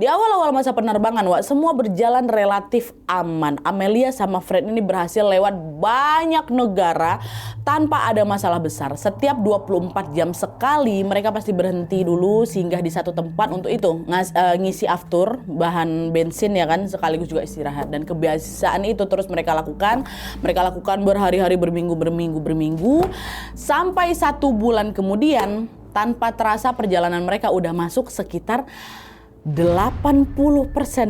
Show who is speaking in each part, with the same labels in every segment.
Speaker 1: Di awal-awal masa penerbangan, Wak, semua berjalan relatif aman. Amelia sama Fred ini berhasil lewat banyak negara tanpa ada masalah besar. Setiap 24 jam sekali mereka pasti berhenti dulu singgah di satu tempat untuk itu ngisi aftur, bahan bensin ya kan, sekaligus juga istirahat. Dan kebiasaan itu terus mereka lakukan berhari-hari, berminggu sampai 1 bulan kemudian. Tanpa terasa perjalanan mereka udah masuk sekitar 80%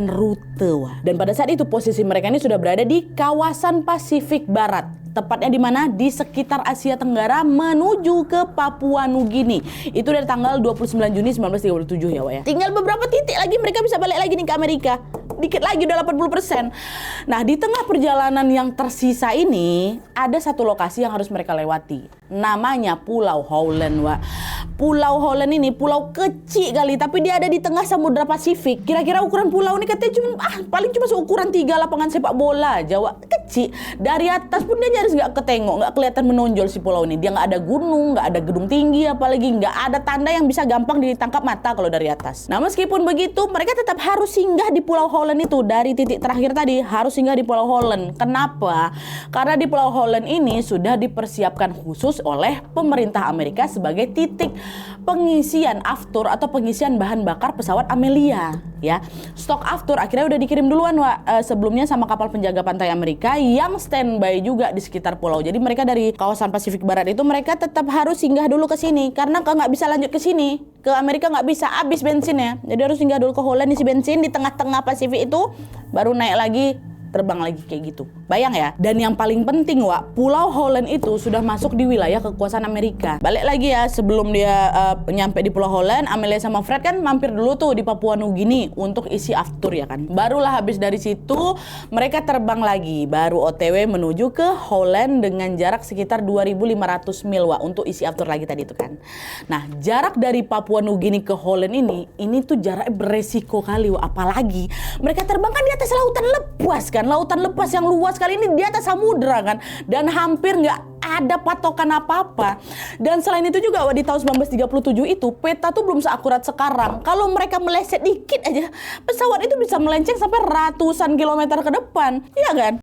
Speaker 1: rute, Wah. Dan pada saat itu posisi mereka ini sudah berada di kawasan Pasifik Barat. Tepatnya di mana? Di sekitar Asia Tenggara menuju ke Papua Nugini. Itu dari tanggal 29 Juni 1937 ya, Wak ya. Tinggal beberapa titik lagi mereka bisa balik lagi nih ke Amerika. Dikit lagi udah 80%. Nah, di tengah perjalanan yang tersisa ini ada satu lokasi yang harus mereka lewati. Namanya Pulau Howland, Wak. Pulau Howland ini pulau kecil kali, tapi dia ada di tengah Samudra Pasifik. Kira-kira ukuran pulau ini katanya paling cuma seukuran 3 lapangan sepak bola aja, Wak. Kecil. Dari atas pun dia nyaris nggak ketengok, nggak kelihatan menonjol si pulau ini. Dia nggak ada gunung, nggak ada gedung tinggi, apalagi nggak ada tanda yang bisa gampang ditangkap mata kalau dari atas. Nah, meskipun begitu, mereka tetap harus singgah di Pulau Howland itu. Dari titik terakhir tadi harus singgah di Pulau Howland. Kenapa? Karena di Pulau Howland ini sudah dipersiapkan khusus oleh pemerintah Amerika sebagai titik pengisian aftur atau pengisian bahan bakar pesawat Amelia. Ya, stok aftur akhirnya udah dikirim duluan, Wak, sebelumnya sama kapal penjaga pantai Amerika yang standby juga di sekitar pulau. Jadi mereka dari kawasan Pasifik Barat itu mereka tetap harus singgah dulu ke sini karena kalau nggak bisa lanjut ke sini ke Amerika nggak bisa, habis bensinnya. Jadi harus singgah dulu ke Holland isi bensin di tengah-tengah Pasifik itu, baru naik lagi terbang lagi kayak gitu. Bayang ya. Dan yang paling penting, Wak, Pulau Howland itu sudah masuk di wilayah kekuasaan Amerika. Balik lagi ya, sebelum dia nyampe di Pulau Howland, Amelia sama Fred kan mampir dulu tuh di Papua Nugini untuk isi aftur ya kan. Barulah habis dari situ mereka terbang lagi, baru OTW menuju ke Howland dengan jarak sekitar 2.500 mil, Wak, untuk isi aftur lagi tadi itu kan. Nah, jarak dari Papua Nugini ke Howland ini tuh jarak beresiko kali, Wak. Apalagi mereka terbang kan di atas lautan lepas kan. Lautan lepas yang luas kali ini di atas samudra kan, dan hampir nggak ada patokan apa-apa. Dan selain itu juga, Wak, di tahun 1937 itu peta tuh belum seakurat sekarang. Kalau mereka meleset dikit aja pesawat itu bisa melenceng sampai ratusan kilometer ke depan, iya kan?